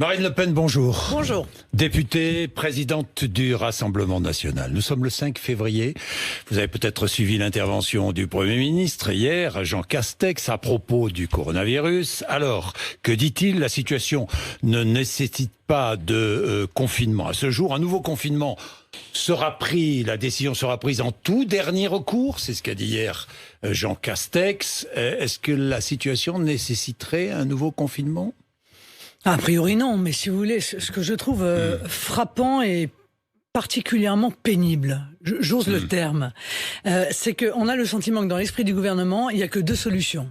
Marine Le Pen, bonjour. Bonjour. Députée, présidente du Rassemblement national. Nous sommes le 5 février. Vous avez peut-être suivi l'intervention du Premier ministre hier, Jean Castex, à propos du coronavirus. Alors, que dit-il? La situation ne nécessite pas de confinement. À ce jour, un nouveau confinement sera pris, la décision sera prise en tout dernier recours. C'est ce qu'a dit hier Jean Castex. Est-ce que la situation nécessiterait un nouveau confinement? A priori non, mais si vous voulez, ce que je trouve frappant et particulièrement pénible, j'ose le terme, c'est qu'on a le sentiment que dans l'esprit du gouvernement, il n'y a que deux solutions.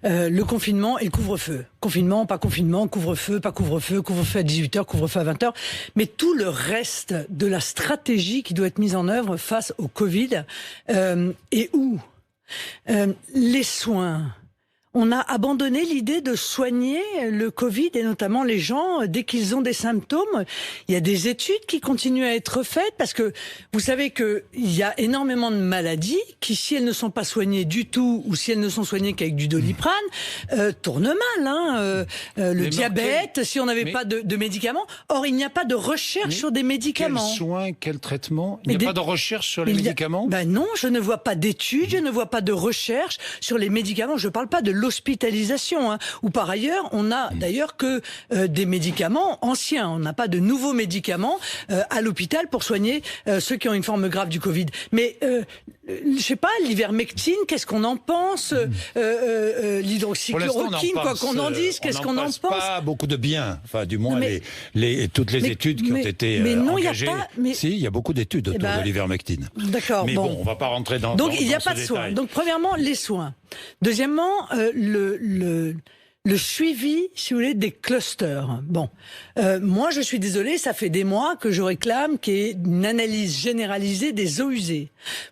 Le confinement et le couvre-feu. Confinement, pas confinement, couvre-feu, pas couvre-feu, couvre-feu à 18h, couvre-feu à 20h. Mais tout le reste de la stratégie qui doit être mise en œuvre face au Covid est où? Les soins. On a abandonné l'idée de soigner le Covid et notamment les gens dès qu'ils ont des symptômes. Il y a des études qui continuent à être faites parce que vous savez qu'il y a énormément de maladies qui, si elles ne sont pas soignées du tout ou si elles ne sont soignées qu'avec du Doliprane, tournent mal. Le diabète, si on n'avait pas de médicaments. Or, il n'y a pas de recherche sur des médicaments. Quels soins, quel traitement? Il n'y a pas de recherche sur les médicaments? Ben non, je ne vois pas d'études, je ne vois pas de recherche sur les médicaments. Je ne parle pas de l'hospitalisation, où par ailleurs, on n'a d'ailleurs que des médicaments anciens. On n'a pas de nouveaux médicaments à l'hôpital pour soigner ceux qui ont une forme grave du Covid. Mais je sais pas, l'ivermectine, qu'est-ce qu'on en pense? L'hydroxychloroquine, quoi qu'on en dise, qu'est-ce qu'on en pense? Pas beaucoup de bien. Enfin, du moins, toutes les études qui ont été engagées. Si, il y a beaucoup d'études autour de l'ivermectine. D'accord. Mais bon, on va pas rentrer dans. Donc, il n'y a pas de soins. Donc, premièrement, les soins. Deuxièmement, le suivi, si vous voulez, des clusters. Bon, moi, je suis désolée, ça fait des mois que je réclame qu'il y ait une analyse généralisée des eaux usées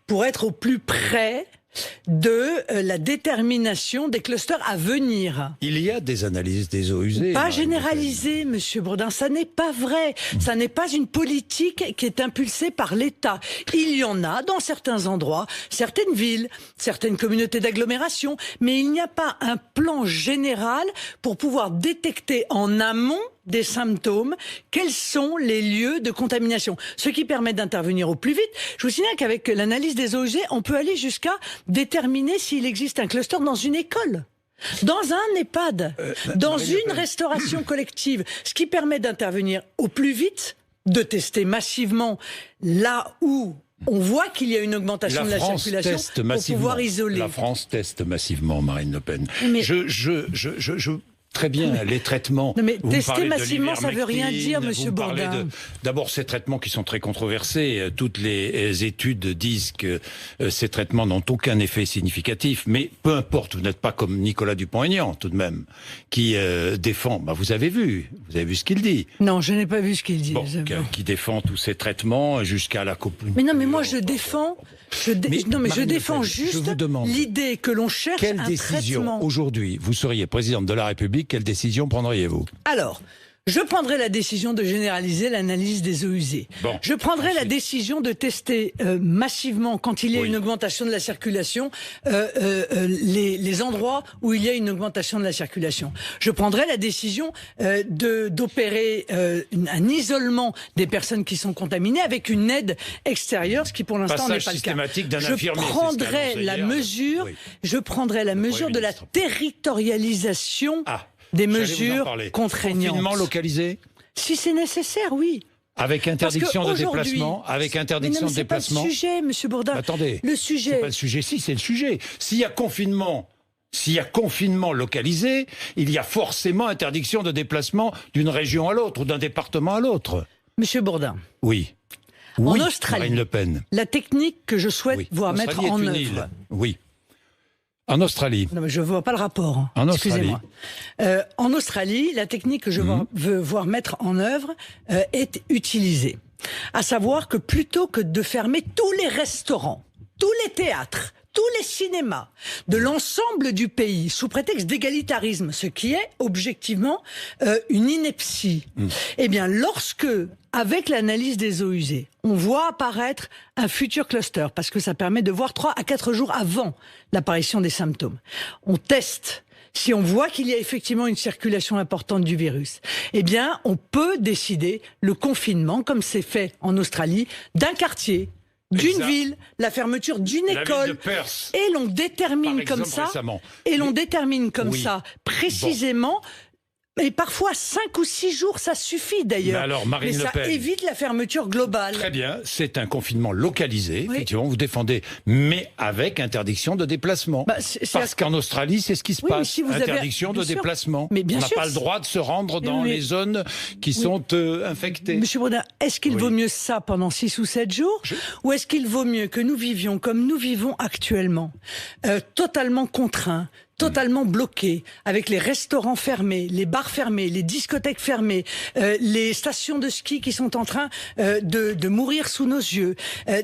pour être au plus près de la détermination des clusters à venir. Il y a des analyses des eaux usées. Pas généralisées, Monsieur Bourdin, ça n'est pas vrai. Ça n'est pas une politique qui est impulsée par l'État. Il y en a dans certains endroits, certaines villes, certaines communautés d'agglomération, mais il n'y a pas un plan général pour pouvoir détecter en amont des symptômes, quels sont les lieux de contamination, ce qui permet d'intervenir au plus vite. Je vous signale qu'avec l'analyse des eaux usées, on peut aller jusqu'à déterminer s'il existe un cluster dans une école, dans un EHPAD, dans une restauration collective, ce qui permet d'intervenir au plus vite, de tester massivement là où on voit qu'il y a une augmentation de la circulation pour pouvoir isoler. La France teste massivement, Marine Le Pen. Mais très bien, les traitements. Non mais tester massivement, ça veut rien dire, Monsieur Bourdin. D'abord, ces traitements qui sont très controversés. Toutes les études disent que ces traitements n'ont aucun effet significatif. Mais peu importe, vous n'êtes pas comme Nicolas Dupont-Aignan, tout de même, qui défend. Vous avez vu ce qu'il dit. Non, je n'ai pas vu ce qu'il dit. Bon, qui défend tous ces traitements jusqu'à la coupe. Mais non, mais moi je défends. Je défends juste l'idée que l'on cherche un traitement. Quelle décision aujourd'hui, vous seriez présidente de la République, quelle décision prendriez-vous? Alors, je prendrai la décision de généraliser l'analyse des eaux usées. Bon, je prendrai la décision de tester massivement, quand il y a une augmentation de la circulation, les endroits où il y a une augmentation de la circulation. Je prendrai la décision d'opérer un isolement des personnes qui sont contaminées avec une aide extérieure, ce qui pour l'instant n'est pas le cas. Je prendrai la mesure, de la territorialisation des mesures contraignantes. Confinement localisé? Si c'est nécessaire, oui. Avec interdiction de déplacement? Avec interdiction de déplacement? C'est pas le sujet, Monsieur Bourdin. Attendez. Le sujet. C'est pas le sujet. Si, c'est le sujet. S'il y a confinement localisé, il y a forcément interdiction de déplacement d'une région à l'autre ou d'un département à l'autre. Monsieur Bourdin. Oui. En Australie, Marine Le Pen. La technique que je souhaite voir mettre en œuvre. Oui. En Australie. Non, mais je ne vois pas le rapport. En Australie. Excusez-moi. En Australie, la technique que je veux voir mettre en œuvre est utilisée. À savoir que plutôt que de fermer tous les restaurants, tous les théâtres, tous les cinémas de l'ensemble du pays sous prétexte d'égalitarisme, ce qui est objectivement une ineptie. Eh bien, lorsque, avec l'analyse des eaux usées, on voit apparaître un futur cluster, parce que ça permet de voir 3 à 4 jours avant l'apparition des symptômes, on teste si on voit qu'il y a effectivement une circulation importante du virus, eh bien, on peut décider le confinement, comme c'est fait en Australie, d'un quartier, d'une ville, la fermeture d'une école, et l'on détermine comme ça, précisément. Et parfois, 5 ou 6 jours, ça suffit d'ailleurs. Alors, Marine Le Pen, ça évite la fermeture globale. Très bien, c'est un confinement localisé, effectivement, vous défendez, mais avec interdiction de déplacement. Parce qu'en Australie, c'est ce qui se passe, si interdiction de déplacement. Mais bien on n'a pas le droit de se rendre dans les zones qui sont infectées. Monsieur Bourdin, est-ce qu'il vaut mieux ça pendant 6 ou 7 jours ou est-ce qu'il vaut mieux que nous vivions comme nous vivons actuellement, totalement contraints, totalement bloqués, avec les restaurants fermés, les bars fermés, les discothèques fermées, les stations de ski qui sont en train de mourir sous nos yeux,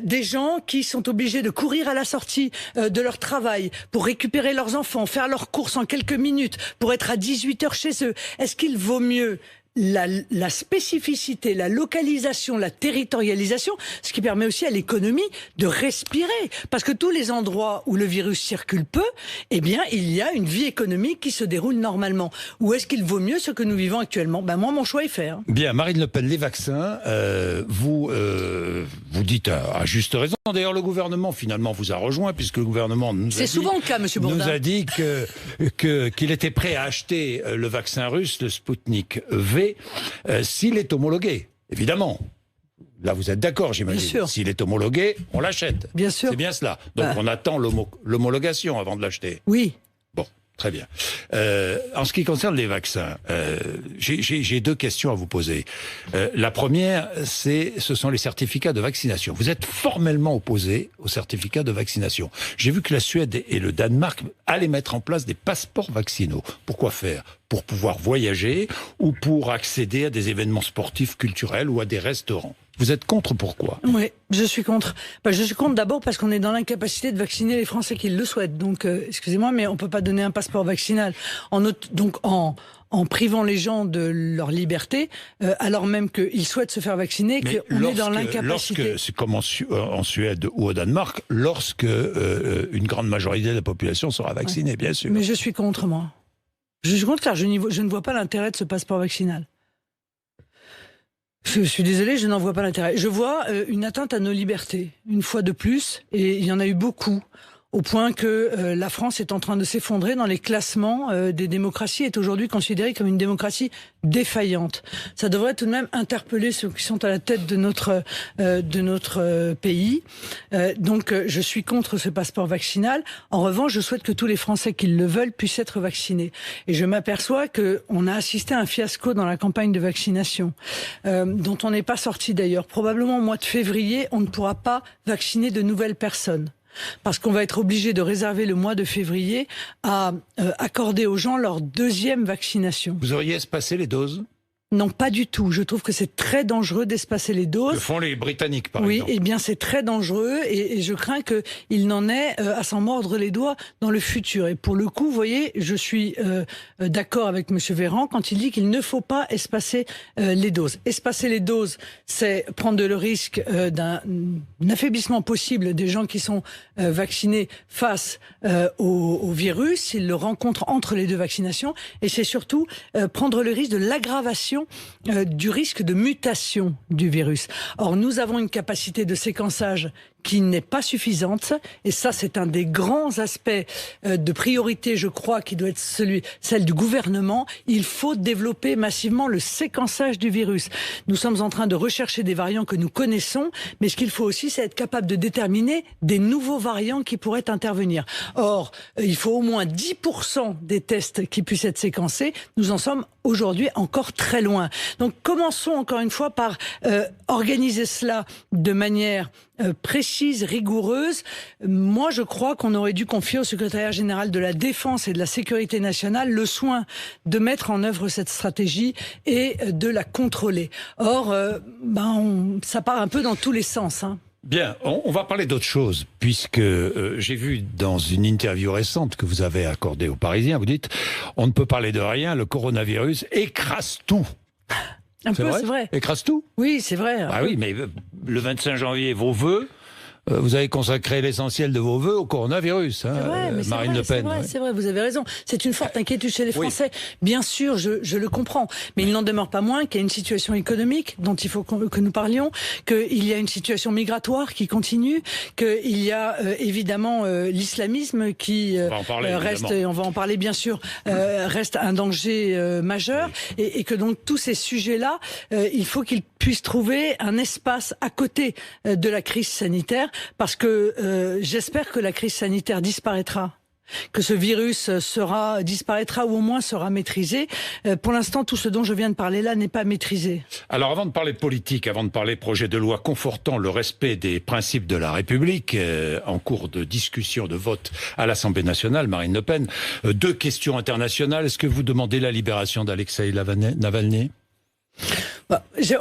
des gens qui sont obligés de courir à la sortie de leur travail pour récupérer leurs enfants, faire leurs courses en quelques minutes, pour être à 18h chez eux. Est-ce qu'il vaut mieux la spécificité, la localisation, la territorialisation, ce qui permet aussi à l'économie de respirer. Parce que tous les endroits où le virus circule peu, eh bien, il y a une vie économique qui se déroule normalement. Ou est-ce qu'il vaut mieux ce que nous vivons actuellement ? Ben, moi, mon choix est fait. Hein. Bien, Marine Le Pen, les vaccins, vous dites à juste raison. D'ailleurs, le gouvernement, finalement, vous a rejoint, puisque le gouvernement nous a dit qu'il était prêt à acheter le vaccin russe, le Sputnik V, s'il est homologué, évidemment. Là, vous êtes d'accord, j'imagine. S'il est homologué, on l'achète. Bien sûr. C'est bien cela. Donc, on attend l'homologation avant de l'acheter. Oui. Bon, très bien. En ce qui concerne les vaccins, j'ai 2 questions à vous poser. La première, ce sont les certificats de vaccination. Vous êtes formellement opposé aux certificats de vaccination. J'ai vu que la Suède et le Danemark allaient mettre en place des passeports vaccinaux. Pourquoi faire ? Pour pouvoir voyager ou pour accéder à des événements sportifs, culturels ou à des restaurants. Vous êtes contre, pourquoi ? Oui, je suis contre. Je suis contre d'abord parce qu'on est dans l'incapacité de vacciner les Français qui le souhaitent. Donc, excusez-moi, mais on peut pas donner un passeport vaccinal. En privant les gens de leur liberté, alors même qu'ils souhaitent se faire vacciner, qu'on est dans l'incapacité. C'est comme en Suède ou au Danemark, lorsque une grande majorité de la population sera vaccinée, bien sûr. Mais je suis contre, moi. Je suis contre car je ne vois pas l'intérêt de ce passeport vaccinal. Je suis désolé, je n'en vois pas l'intérêt. Je vois une atteinte à nos libertés, une fois de plus, et il y en a eu beaucoup, au point que la France est en train de s'effondrer dans les classements des démocraties, est aujourd'hui considérée comme une démocratie défaillante. Ça devrait tout de même interpeller ceux qui sont à la tête de notre pays. Donc je suis contre ce passeport vaccinal. En revanche, je souhaite que tous les Français qui le veulent puissent être vaccinés. Et je m'aperçois qu'on a assisté à un fiasco dans la campagne de vaccination, dont on n'est pas sorti d'ailleurs. Probablement au mois de février, on ne pourra pas vacciner de nouvelles personnes. Parce qu'on va être obligé de réserver le mois de février à accorder aux gens leur 2e vaccination. Vous auriez espacé les doses ? Non, pas du tout. Je trouve que c'est très dangereux d'espacer les doses. Le font les Britanniques, par exemple. Oui, eh bien c'est très dangereux et je crains qu'il n'en ait à s'en mordre les doigts dans le futur. Et pour le coup, vous voyez, je suis d'accord avec Monsieur Véran quand il dit qu'il ne faut pas espacer les doses. Espacer les doses, c'est prendre le risque d'un affaiblissement possible des gens qui sont vaccinés face au virus, s'ils le rencontrent entre les 2 vaccinations. Et c'est surtout prendre le risque de l'aggravation du risque de mutation du virus. Or, nous avons une capacité de séquençage qui n'est pas suffisante, et ça c'est un des grands aspects de priorité, je crois, qui doit être celle du gouvernement. Il faut développer massivement le séquençage du virus. Nous sommes en train de rechercher des variants que nous connaissons, mais ce qu'il faut aussi, c'est être capable de déterminer des nouveaux variants qui pourraient intervenir. Or, il faut au moins 10% des tests qui puissent être séquencés. Nous en sommes aujourd'hui encore très loin. Donc commençons encore une fois par organiser cela de manière précise, rigoureuse. Moi, je crois qu'on aurait dû confier au secrétariat général de la Défense et de la Sécurité nationale le soin de mettre en œuvre cette stratégie et de la contrôler. Or, ça part un peu dans tous les sens. Hein. Bien, on va parler d'autre chose, puisque j'ai vu dans une interview récente que vous avez accordée aux Parisiens, vous dites « On ne peut parler de rien, le coronavirus écrase tout ». C'est vrai. Écrase tout ? Oui, c'est vrai. Ah oui, mais le 25 janvier, vos vœux, vous avez consacré l'essentiel de vos vœux au coronavirus, hein, Marine Le Pen. C'est vrai, vous avez raison. C'est une forte inquiétude chez les Français. Bien sûr, je le comprends. Mais il n'en demeure pas moins qu'il y a une situation économique dont il faut que nous parlions, qu'il y a une situation migratoire qui continue, qu'il y a évidemment l'islamisme qui reste, et on va en parler bien sûr, reste un danger majeur, et que donc tous ces sujets-là, il faut qu'ils puissent trouver un espace à côté de la crise sanitaire, parce que j'espère que la crise sanitaire disparaîtra, que ce virus disparaîtra ou au moins sera maîtrisé. Pour l'instant, tout ce dont je viens de parler là n'est pas maîtrisé. Alors avant de parler politique, avant de parler projet de loi confortant le respect des principes de la République, en cours de discussion, de vote à l'Assemblée nationale, Marine Le Pen, deux questions internationales. Est-ce que vous demandez la libération d'Alexeï Navalny ?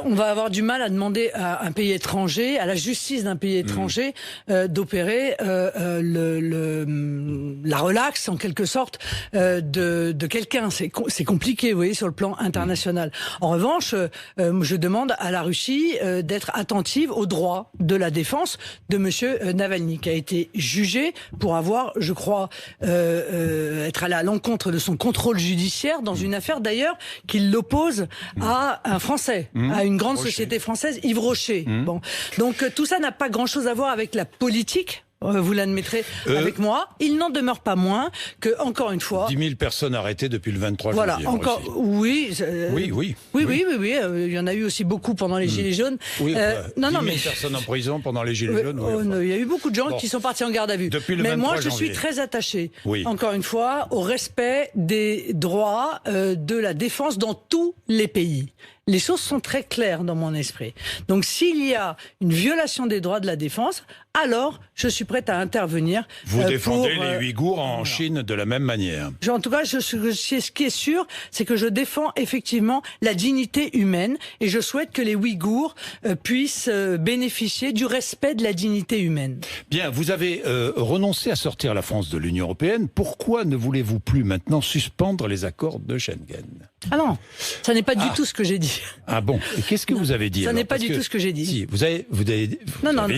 On va avoir du mal à demander à un pays étranger, à la justice d'un pays étranger, d'opérer la relaxe, en quelque sorte, de quelqu'un. C'est compliqué, vous voyez, sur le plan international. En revanche, je demande à la Russie d'être attentive aux droits de la défense de monsieur Navalny, qui a été jugé pour avoir, je crois, être allé à l'encontre de son contrôle judiciaire dans une affaire, d'ailleurs, qui l'oppose à un Français, à une grande société française, Yves Rocher. Bon. Donc tout ça n'a pas grand-chose à voir avec la politique. Vous l'admettrez avec moi. Il n'en demeure pas moins que, encore une fois... 10 000 personnes arrêtées depuis le 23 voilà, janvier. Encore, oui. Oui. Il y en a eu aussi beaucoup pendant les Gilets jaunes. Oui, 10 000 personnes en prison pendant les Gilets jaunes. Il y a eu beaucoup de gens qui sont partis en garde à vue. Depuis le 23 Mais moi, je janvier. suis très attaché, encore une fois, au respect des droits de la défense dans tous les pays. Les choses sont très claires dans mon esprit. Donc s'il y a une violation des droits de la défense, alors je suis prête à intervenir. Vous défendez les Ouïghours en Chine de la même manière. En tout cas, ce qui est sûr, c'est que je défends effectivement la dignité humaine, et je souhaite que les Ouïghours puissent bénéficier du respect de la dignité humaine. Bien, vous avez renoncé à sortir la France de l'Union européenne. Pourquoi ne voulez-vous plus maintenant suspendre les accords de Schengen ? Ah non, ça n'est pas du tout ce que j'ai dit. Ah bon? Et qu'est-ce que vous avez dit? Ça n'est pas du tout ce que j'ai dit. Si, vous avez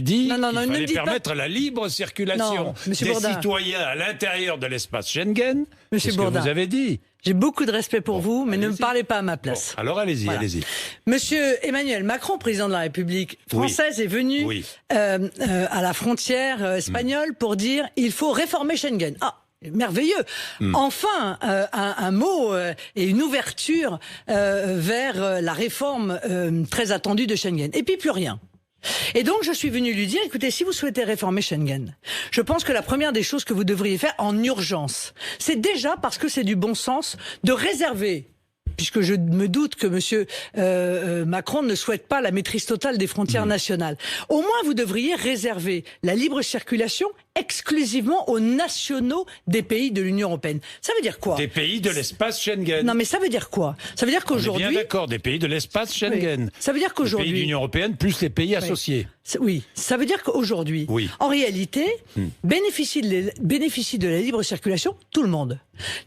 dit qu'il fallait permettre la libre circulation des citoyens à l'intérieur de l'espace Schengen. Monsieur C'est Bourdin, ce que vous avez dit. J'ai beaucoup de respect pour vous, mais ne me parlez pas à ma place. Bon, alors allez-y, allez-y. Monsieur Emmanuel Macron, président de la République française, est venu à la frontière espagnole pour dire il faut réformer Schengen. Ah, merveilleux. Enfin, un mot et une ouverture vers la réforme très attendue de Schengen. Et puis plus rien. Et donc je suis venu lui dire, écoutez, si vous souhaitez réformer Schengen, je pense que la première des choses que vous devriez faire en urgence, c'est déjà, parce que c'est du bon sens, de réserver, puisque je me doute que monsieur Macron ne souhaite pas la maîtrise totale des frontières nationales. Au moins, vous devriez réserver la libre circulation exclusivement aux nationaux des pays de l'Union européenne. Ça veut dire quoi? Des pays de l'espace Schengen. Non, mais ça veut dire quoi? Ça veut dire qu'aujourd'hui... On est bien d'accord, des pays de l'espace Schengen. Ça veut dire qu'aujourd'hui... Les pays de l'Union européenne plus les pays associés. Oui, ça veut dire qu'aujourd'hui, en réalité, bénéficie de la libre circulation tout le monde.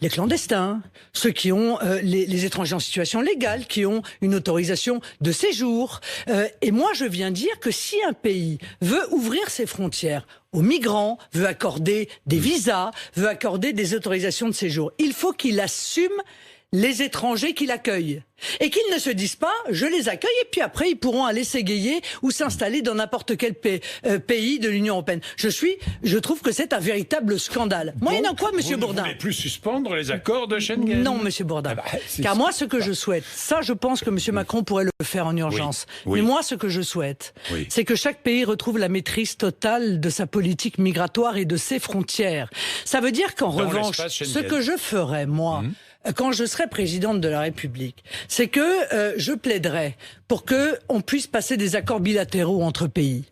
Les clandestins, ceux qui ont les étrangers en situation légale, qui ont une autorisation de séjour. Et moi, je viens dire que si un pays veut ouvrir ses frontières aux migrants, veut accorder des visas, veut accorder des autorisations de séjour, il faut qu'il assume les étrangers qu'il accueille. Et qu'ils ne se disent pas, je les accueille et puis après ils pourront aller s'égayer ou s'installer dans n'importe quel pays de l'Union européenne. Je trouve que c'est un véritable scandale. Moyennant quoi, monsieur Bourdin? Vous ne voulez plus suspendre les accords de Schengen? Non, monsieur Bourdin. Car moi, ce que je souhaite, ça je pense que monsieur Macron pourrait le faire en urgence. Mais moi, ce que je souhaite, c'est que chaque pays retrouve la maîtrise totale de sa politique migratoire et de ses frontières. Ça veut dire qu'en revanche, ce que je ferais, moi, quand je serai présidente de la République, c'est que je plaiderai pour que on puisse passer des accords bilatéraux entre pays.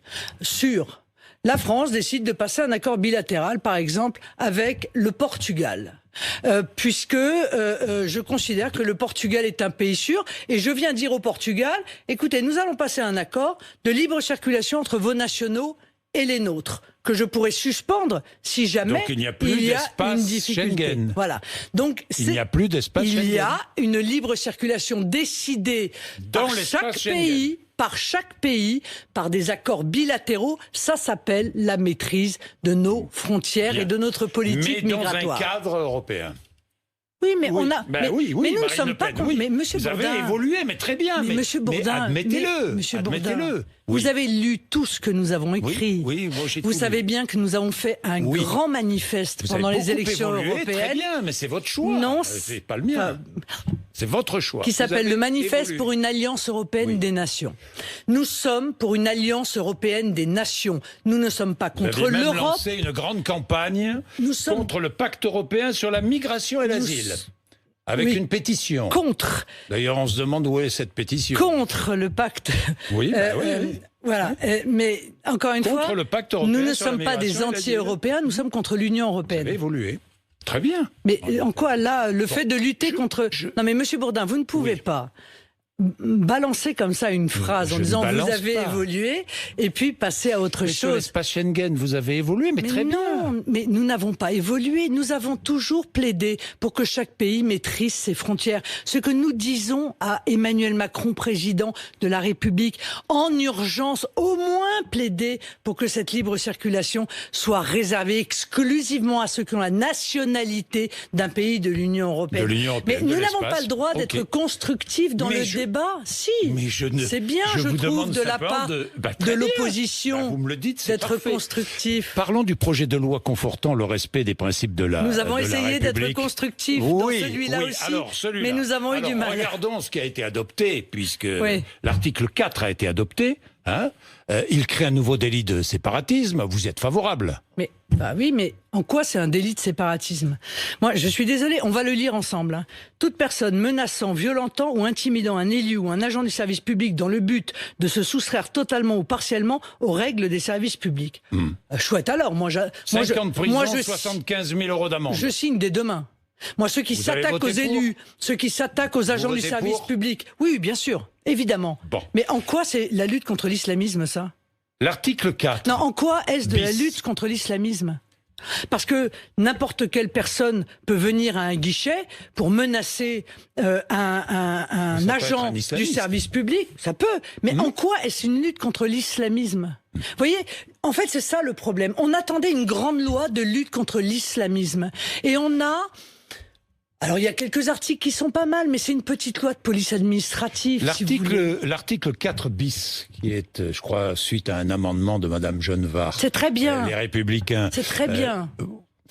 La France décide de passer un accord bilatéral, par exemple, avec le Portugal. Puisque je considère que le Portugal est un pays sûr, et je viens dire au Portugal, écoutez, nous allons passer un accord de libre circulation entre vos nationaux et les nôtres. que je pourrais suspendre si jamais Donc il n'y a plus d'espace une difficulté. Schengen. Voilà. Donc Il n'y a plus d'espace Schengen. Il y a une libre circulation décidée Dans par l'espace chaque Schengen. pays. Par chaque pays, par des accords bilatéraux, ça s'appelle la maîtrise de nos frontières Bien. et de notre politique Mais dans migratoire. un cadre européen. Oui, mais Oui. on a. Ben mais, oui, mais nous ne Marine sommes Le pas. Pen, oui. Mais Monsieur Vous Bourdin. avez évolué, mais très bien. Mais Monsieur Bourdin, admettez-le. Monsieur Bourdin, Admettez-le. vous Oui. avez lu tout ce que nous avons écrit. Oui, moi j'ai Vous tout savez lu. bien que nous avons fait un Oui. grand manifeste Vous pendant avez les beaucoup élections évolué, Très européennes. bien, mais c'est votre choix. Non, C'est pas le mien. C'est votre choix. Qui Vous s'appelle avez le Manifeste évolué. pour une alliance européenne Oui. des nations. Nous sommes pour une alliance européenne des nations. Nous ne sommes pas Vous contre avez même l'Europe. lancé une grande campagne Nous sommes contre le pacte européen sur la migration et l'asile. Avec Oui. une pétition. Contre D'ailleurs, on se demande où est cette pétition. contre le pacte. Oui, oui. Voilà. Mais encore une Contre fois, le pacte européen nous ne sur la sommes pas des migration et l'asile. anti-européens, nous sommes contre l'Union Vous avez européenne. évolué. Très bien. Mais en quoi là, le fait de lutter contre... Non mais Monsieur Bourdin, vous ne pouvez Oui. pas balancer comme ça une phrase en Je ne disant vous balance avez pas. évolué et puis passer à autre Mais sur chose. l'espace Schengen, vous avez évolué, mais très bien. Non, mais nous n'avons pas évolué. Nous avons toujours plaidé pour que chaque pays maîtrise ses frontières. Ce que nous disons à Emmanuel Macron, président de la République, en urgence, au moins plaider pour que cette libre circulation soit réservée exclusivement à ceux qui ont la nationalité d'un pays de l'Union européenne. De l'Union européenne, Mais de nous n'avons l'espace. pas le droit d'être Ok. constructifs dans Mais le je- débat. Si, Mais je ne. c'est bien, je vous trouve, demande de la simplement part de de très bien. l'opposition Vous me le dites, c'est d'être parfait. constructif. Parlons du projet de loi confortant le respect des principes de la Nous avons de la essayé d'être République. constructifs Oui, dans celui-là oui. aussi, Alors, celui-là. mais nous avons eu Alors, du mal. Regardons ce qui a été adopté, puisque Oui. l'article 4 a été adopté. Hein, il crée un nouveau délit de séparatisme. Vous y êtes favorable? Mais bah oui, mais en quoi c'est un délit de séparatisme? Moi, je suis désolé, on va le lire ensemble. Hein. Toute personne menaçant, violentant ou intimidant un élu ou un agent du service public dans le but de se soustraire totalement ou partiellement aux règles des services publics. Chouette alors, moi, 5 ans de prison, moi, 75 000 euros d'amende. je signe dès demain. Moi, ceux qui Vous avez s'attaquent aux voté pour élus, ceux qui s'attaquent aux agents du votez service pour public, oui, bien sûr, évidemment. Bon. Mais en quoi c'est la lutte contre l'islamisme, ça? L'article 4. Non, en quoi est-ce de la Bis. lutte contre l'islamisme? Parce que n'importe quelle personne peut venir à un guichet pour menacer un Ça peut être agent un du islamiste. service public. Ça peut. Mais en quoi est-ce une lutte contre l'islamisme? Vous voyez, en fait, c'est ça le problème. On attendait une grande loi de lutte contre l'islamisme. Et on a... Alors, il y a quelques articles qui sont pas mal, mais c'est une petite loi de police administrative. si vous voulez. L'article 4 bis, qui est, je crois, suite à un amendement de Madame Genevard. C'est très bien. Les Républicains. C'est très bien.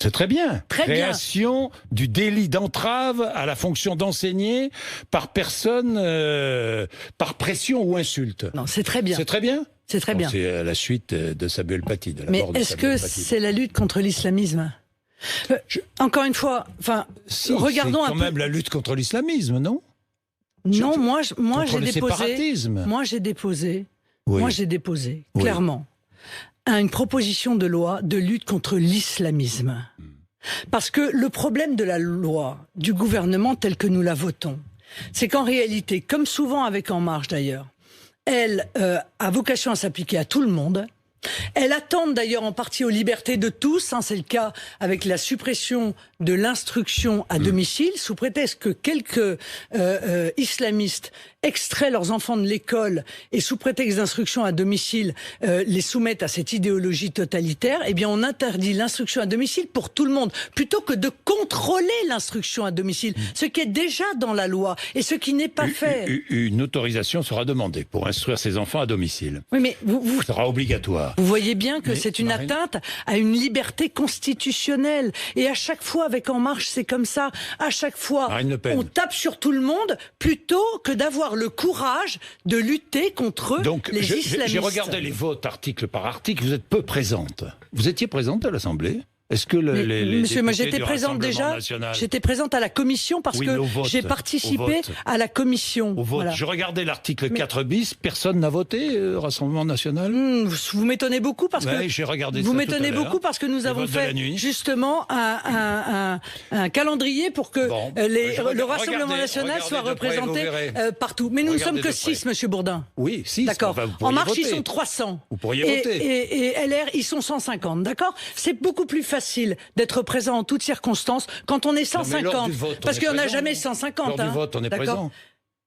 C'est très bien. Très bien. Création du délit d'entrave à la fonction d'enseigner par personne, par pression ou insulte. Non, c'est très bien. C'est très bien. C'est très Bon, bien. c'est à la suite de Samuel Paty. De la Mais mort de est-ce Samuel que Paty. c'est la lutte contre l'islamisme? Encore une fois, enfin, Si, regardons c'est un quand peu. même la lutte contre l'islamisme, non? Non, moi Contre j'ai le déposé. séparatisme. Moi j'ai déposé. Oui. Moi j'ai déposé Oui. clairement une proposition de loi de lutte contre l'islamisme. Parce que le problème de la loi du gouvernement tel que nous la votons, c'est qu'en réalité, comme souvent avec En Marche d'ailleurs, elle a vocation à s'appliquer à tout le monde. Elle attend d'ailleurs en partie aux libertés de tous, hein, c'est le cas avec la suppression de l'instruction à domicile, sous prétexte que quelques islamistes extraient leurs enfants de l'école et sous prétexte d'instruction à domicile les soumettent à cette idéologie totalitaire, eh bien on interdit l'instruction à domicile pour tout le monde, plutôt que de contrôler l'instruction à domicile, ce qui est déjà dans la loi et ce qui n'est pas fait. Une autorisation sera demandée pour instruire ses enfants à domicile. Oui, mais vous Ce sera obligatoire. Vous voyez bien que Mais, c'est une Marine- atteinte à une liberté constitutionnelle. Et à chaque fois, avec En Marche, c'est comme ça. À chaque fois, Marine Le Pen. on tape sur tout le monde plutôt que d'avoir le courage de lutter contre Donc, les islamistes. j'ai regardé les votes article par article. Vous êtes peu présente. Vous étiez présente à l'Assemblée? Est-ce que les monsieur, moi députés j'étais du présente Rassemblement déjà. national- J'étais présente à la commission parce Oui, que mais au vote, j'ai participé à la commission. Au vote. Voilà. Je regardais l'article 4 bis, personne n'a voté Rassemblement national. Vous m'étonnez beaucoup parce que J'ai regardé vous ça m'étonnez tout à l'heure. beaucoup parce que nous Le avons vote de la fait nuit. justement un calendrier pour que le Rassemblement national soit regardez de près, représenté vous verrez. partout. Mais nous ne sommes Regardez que de près. 6, monsieur Bourdin. Oui, 6. D'accord. Enfin, vous En pourriez marche, voter. ils sont 300. Vous pourriez voter. Et LR, ils sont 150. D'accord. C'est beaucoup plus facile d'être présent en toutes circonstances quand on est Non, mais lors 150. du vote, Parce on est qu'il n'y en a présent. jamais 150. Lors du vote, on est D'accord. présent.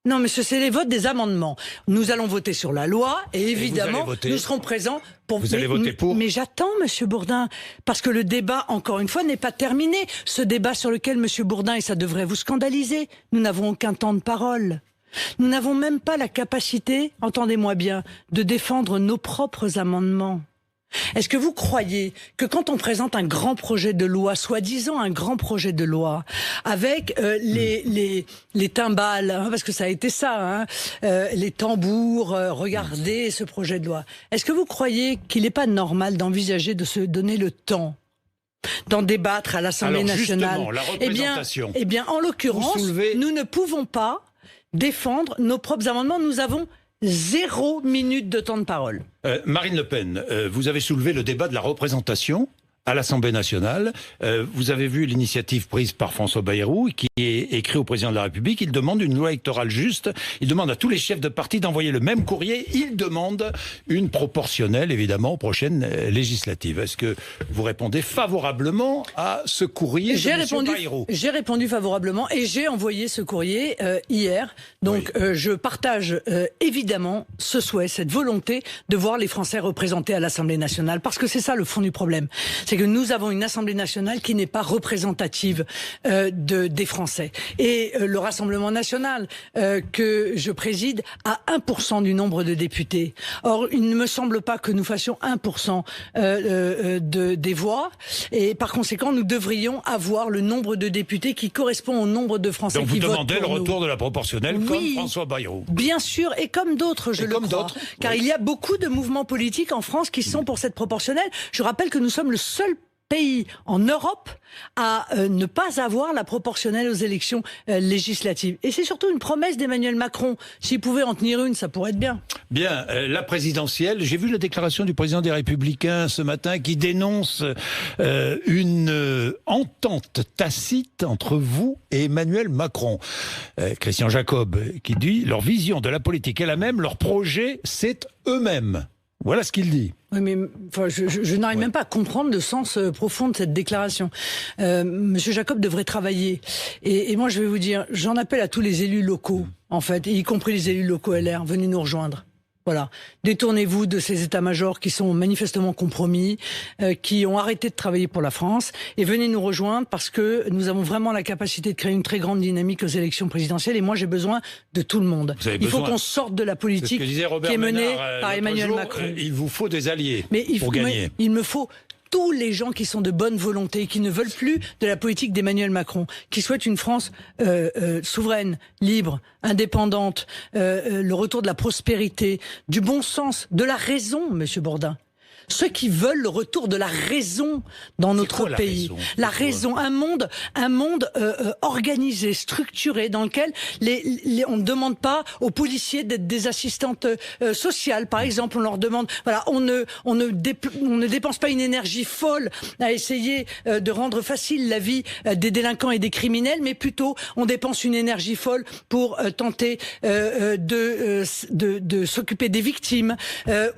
Non, monsieur, c'est les votes des amendements. Nous allons voter sur la loi et évidemment, allez voter. nous serons présents pour... Vous allez voter pour ? Mais j'attends, monsieur Bourdin, parce que le débat, encore une fois, n'est pas terminé. Ce débat sur lequel, monsieur Bourdin, et ça devrait vous scandaliser, nous n'avons aucun temps de parole. Nous n'avons même pas la capacité, entendez-moi bien, de défendre nos propres amendements. Est-ce que vous croyez que quand on présente un grand projet de loi, soi-disant un grand projet de loi, avec les timbales, hein, parce que ça a été ça, les tambours, regardez ce projet de loi, est-ce que vous croyez qu'il n'est pas normal d'envisager de se donner le temps d'en débattre à l'Assemblée nationale? Justement, la représentation. Eh bien, en l'occurrence, nous ne pouvons pas défendre nos propres amendements. Nous avons 0 minute de temps de parole. Marine Le Pen, vous avez soulevé le débat de la représentation à l'Assemblée nationale. Vous avez vu l'initiative prise par François Bayrou qui est écrit au président de la République. Il demande une loi électorale juste. Il demande à tous les chefs de parti d'envoyer le même courrier. Il demande une proportionnelle, évidemment, aux prochaines législatives. Est-ce que vous répondez favorablement à ce courrier de M. Bayrou ? J'ai répondu favorablement et j'ai envoyé ce courrier hier. Donc je partage évidemment ce souhait, cette volonté de voir les Français représentés à l'Assemblée nationale. Parce que c'est ça le fond du problème. C'est que nous avons une Assemblée nationale qui n'est pas représentative des Français. Et le Rassemblement national que je préside a 1% du nombre de députés. Or, il ne me semble pas que nous fassions 1% des voix. Et par conséquent, nous devrions avoir le nombre de députés qui correspond au nombre de Français qui votent pour nous. Donc vous demandez le retour de la proportionnelle comme François Bayrou. Bien sûr, et comme d'autres, je le crois. Car il y a beaucoup de mouvements politiques en France qui sont pour cette proportionnelle. Je rappelle que nous sommes le seul pays en Europe à ne pas avoir la proportionnelle aux élections législatives. Et c'est surtout une promesse d'Emmanuel Macron. S'il pouvait en tenir une, ça pourrait être bien. Bien, la présidentielle, j'ai vu la déclaration du président des Républicains ce matin qui dénonce une entente tacite entre vous et Emmanuel Macron. Christian Jacob qui dit « Leur vision de la politique est la même, leur projet c'est eux-mêmes ». Voilà ce qu'il dit. Oui, mais enfin, je n'arrive même pas à comprendre le sens profond de cette déclaration. Monsieur Jacob devrait travailler. Et moi, je vais vous dire, j'en appelle à tous les élus locaux, en fait, y compris les élus locaux LR. Venez nous rejoindre. Voilà. Détournez-vous de ces états-majors qui sont manifestement compromis, qui ont arrêté de travailler pour la France, et venez nous rejoindre parce que nous avons vraiment la capacité de créer une très grande dynamique aux élections présidentielles. Et moi, j'ai besoin de tout le monde. Il faut qu'on sorte de la politique qui est menée par Emmanuel Macron. Il vous faut des alliés pour gagner. Il me faut tous les gens qui sont de bonne volonté, qui ne veulent plus de la politique d'Emmanuel Macron, qui souhaitent une France souveraine, libre, indépendante, le retour de la prospérité, du bon sens, de la raison, monsieur Bourdin. Ceux qui veulent le retour de la raison dans notre pays. La raison, un monde organisé, structuré, dans lequel on ne demande pas aux policiers d'être des assistantes sociales, par exemple. On leur demande, voilà, on ne dépense pas une énergie folle à essayer de rendre facile la vie des délinquants et des criminels, mais plutôt on dépense une énergie folle pour tenter de s'occuper des victimes,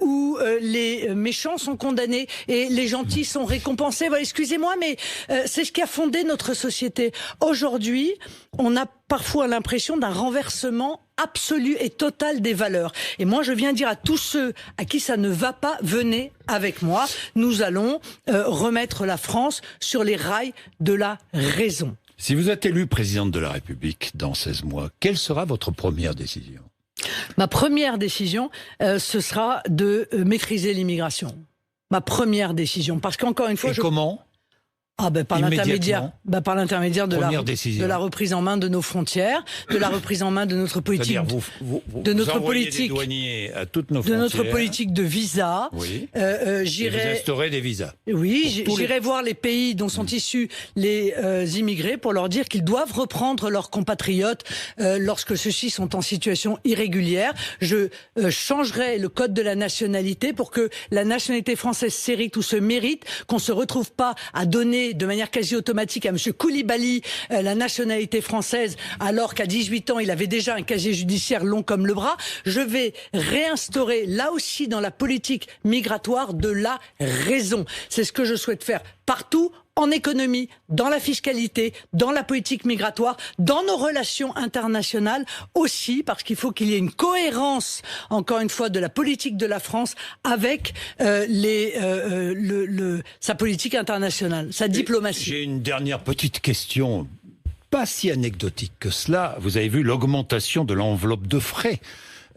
où les méchants sont condamnés et les gentils sont récompensés. Voilà, excusez-moi, mais c'est ce qui a fondé notre société. Aujourd'hui, on a parfois l'impression d'un renversement absolu et total des valeurs. Et moi, je viens dire à tous ceux à qui ça ne va pas, venez avec moi. Nous allons remettre la France sur les rails de la raison. Si vous êtes élue présidente de la République dans 16 mois, quelle sera votre première décision ? Ma première décision, ce sera de maîtriser l'immigration. Ma première décision. Parce qu'encore une fois... comment ? Par l'intermédiaire de la reprise en main de nos frontières, de la reprise en main de notre politique, de notre politique, des douaniers à toutes nos frontières, de notre politique de visa. Oui. J'irai instaurer des visas. Oui, j'irai voir les pays dont sont issus les immigrés pour leur dire qu'ils doivent reprendre leurs compatriotes lorsque ceux-ci sont en situation irrégulière. Je changerai le code de la nationalité pour que la nationalité française s'hérite ou se mérite, qu'on se retrouve pas à donner de manière quasi automatique à monsieur Koulibaly la nationalité française alors qu'à 18 ans il avait déjà un casier judiciaire long comme le bras. Je vais réinstaurer là aussi dans la politique migratoire de la raison. C'est ce que je souhaite faire partout, en économie, dans la fiscalité, dans la politique migratoire, dans nos relations internationales aussi, parce qu'il faut qu'il y ait une cohérence, encore une fois, de la politique de la France avec sa politique internationale, sa diplomatie. J'ai une dernière petite question, pas si anecdotique que cela. Vous avez vu l'augmentation de l'enveloppe de frais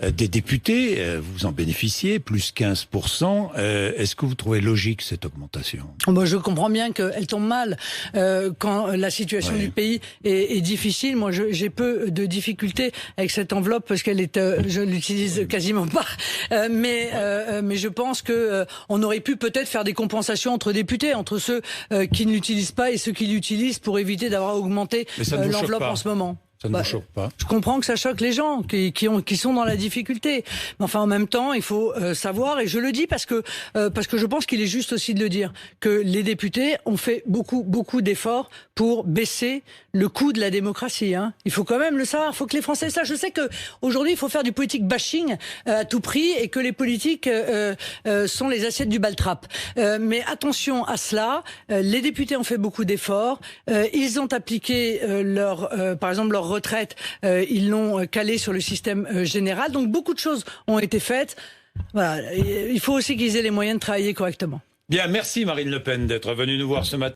des députés, vous en bénéficiez, plus 15%. Est-ce que vous trouvez logique cette augmentation ? Je comprends bien qu'elle tombe mal quand la situation du pays est difficile. Moi, j'ai peu de difficultés avec cette enveloppe parce qu'elle est, je l'utilise quasiment pas. Mais je pense que on aurait pu peut-être faire des compensations entre députés, entre ceux qui ne l'utilisent pas et ceux qui l'utilisent pour éviter d'avoir augmenté l'enveloppe en ce moment. Ça ne vous choque pas ? Je comprends que ça choque les gens qui sont dans la difficulté. Mais enfin, en même temps, il faut savoir, et je le dis parce que je pense qu'il est juste aussi de le dire, que les députés ont fait beaucoup d'efforts pour baisser le coût de la démocratie. Il faut quand même le savoir. Il faut que les Français sachent. Je sais que aujourd'hui, il faut faire du politique bashing à tout prix et que les politiques sont les assiettes du baltrap. Mais attention à cela. Les députés ont fait beaucoup d'efforts. Ils ont appliqué par exemple leur retraite, ils l'ont calé sur le système général. Donc beaucoup de choses ont été faites. Voilà, il faut aussi qu'ils aient les moyens de travailler correctement. Bien, merci Marine Le Pen d'être venue nous voir ce matin.